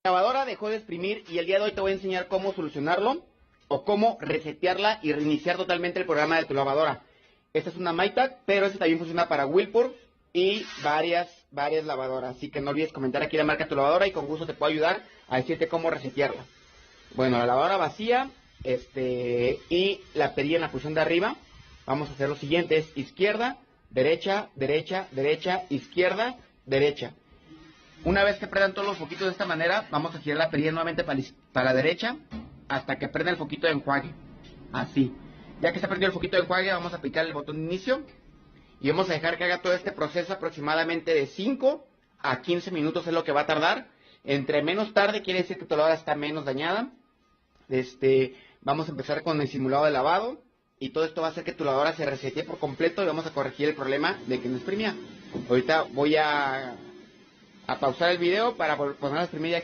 lavadora dejó de exprimir y el día de hoy te voy a enseñar cómo solucionarlo o cómo resetearla y reiniciar totalmente el programa de tu lavadora. Esta es una Maytag, pero esta también funciona para Whirlpool y varias lavadoras. Así que no olvides comentar aquí la marca de tu lavadora y con gusto te puedo ayudar a decirte cómo resetearla. Bueno, la lavadora vacía y la perilla en la posición de arriba. Vamos a hacer lo siguiente, es izquierda, derecha, derecha, derecha, izquierda, derecha. Una vez que prendan todos los foquitos de esta manera, vamos a girar la perilla nuevamente para la derecha hasta que prenda el foquito de enjuague. Así. Ya que se ha prendido el foquito de enjuague, vamos a aplicar el botón de inicio y vamos a dejar que haga todo este proceso aproximadamente de 5 a 15 minutos es lo que va a tardar. Entre menos tarde quiere decir que tu lavadora está menos dañada. Vamos a empezar con el simulado de lavado y todo esto va a hacer que tu lavadora se resete por completo y vamos a corregir el problema de que no exprimía. Ahorita voy a pausar el video para poner a exprimir ya.